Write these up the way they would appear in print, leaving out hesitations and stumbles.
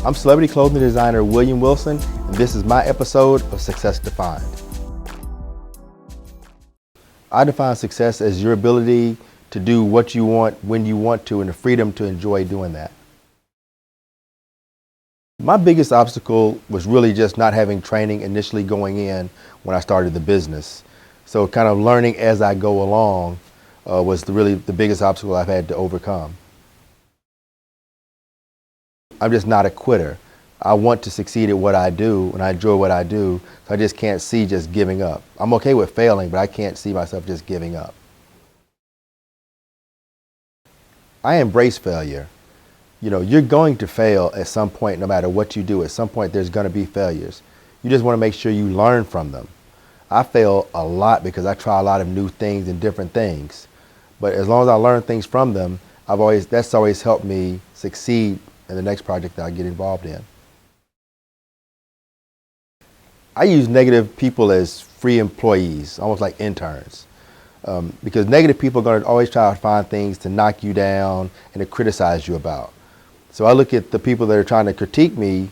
I'm celebrity clothing designer William Wilson, and this is my episode of Success Defined. I define success as your ability to do what you want, when you want to, and the freedom to enjoy doing that. My biggest obstacle was really just not having training initially going in when I started the business. So kind of learning as I go along was really the biggest obstacle I've had to overcome. I'm just not a quitter. I want to succeed at what I do, and I enjoy what I do, so I just can't see just giving up. I'm okay with failing, but I can't see myself just giving up. I embrace failure. You're going to fail at some point no matter what you do. At some point there's going to be failures. You just want to make sure you learn from them. I fail a lot because I try a lot of new things and different things. But as long as I learn things from them, that's always helped me succeed in the next project that I get involved in. I use negative people as free employees, almost like interns. Because negative people are going to always try to find things to knock you down and to criticize you about. So I look at the people that are trying to critique me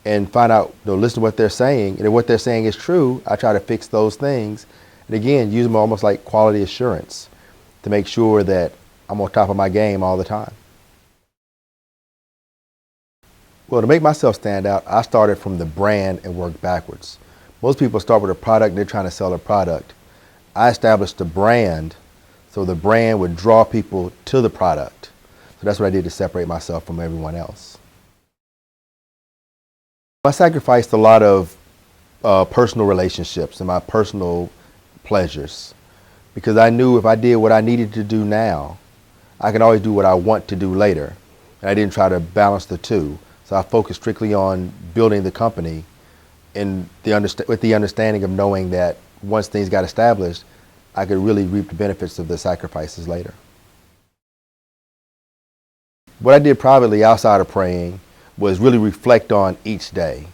and find out, listen to what they're saying. And if what they're saying is true, I try to fix those things. And again, use them almost like quality assurance to make sure that I'm on top of my game all the time. Well, to make myself stand out, I started from the brand and worked backwards. Most people start with a product and they're trying to sell a product. I established a brand so the brand would draw people to the product. So that's what I did to separate myself from everyone else. I sacrificed a lot of personal relationships and my personal pleasures because I knew if I did what I needed to do now, I could always do what I want to do later. And I didn't try to balance the two. So I focused strictly on building the company and with the understanding of knowing that once things got established, I could really reap the benefits of the sacrifices later. What I did privately outside of praying was really reflect on each day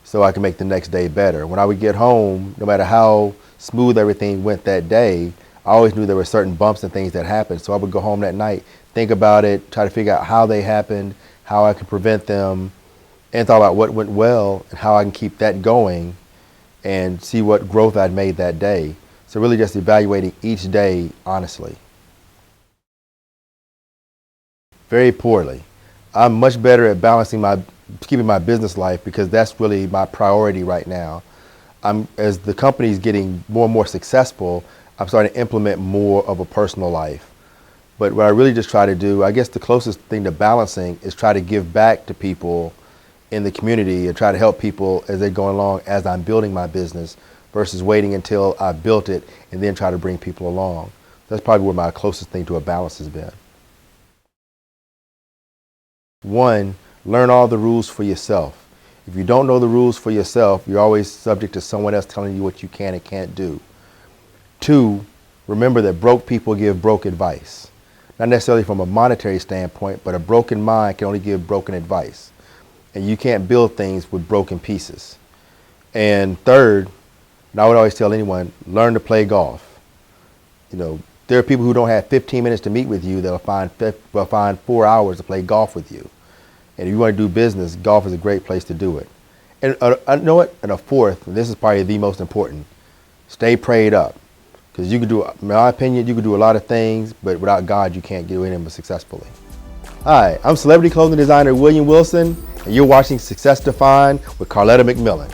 so I could make the next day better. When I would get home, no matter how smooth everything went that day, I always knew there were certain bumps and things that happened. So I would go home that night, think about it, try to figure out how they happened, how I could prevent them, and thought about what went well and how I can keep that going and see what growth I'd made that day. So really just evaluating each day honestly. Very poorly. I'm much better at keeping my business life because that's really my priority right now. As the company is getting more and more successful, I'm starting to implement more of a personal life. But what I really just try to do, I guess the closest thing to balancing is try to give back to people in the community and try to help people as they're going along as I'm building my business versus waiting until I've built it and then try to bring people along. That's probably where my closest thing to a balance has been. 1, learn all the rules for yourself. If you don't know the rules for yourself, you're always subject to someone else telling you what you can and can't do. 2, remember that broke people give broke advice. Not necessarily from a monetary standpoint, but a broken mind can only give broken advice. And you can't build things with broken pieces. And 3rd, and I would always tell anyone, learn to play golf. There are people who don't have 15 minutes to meet with you that'll find 4 hours to play golf with you. And if you want to do business, golf is a great place to do it. And I know it. And a 4th, and this is probably the most important, stay prayed up. Because you can do, in my opinion, you can do a lot of things, but without God, you can't do any of them successfully. Hi, I'm celebrity clothing designer William Wilson, and you're watching Success Defined with Carletta McMillan.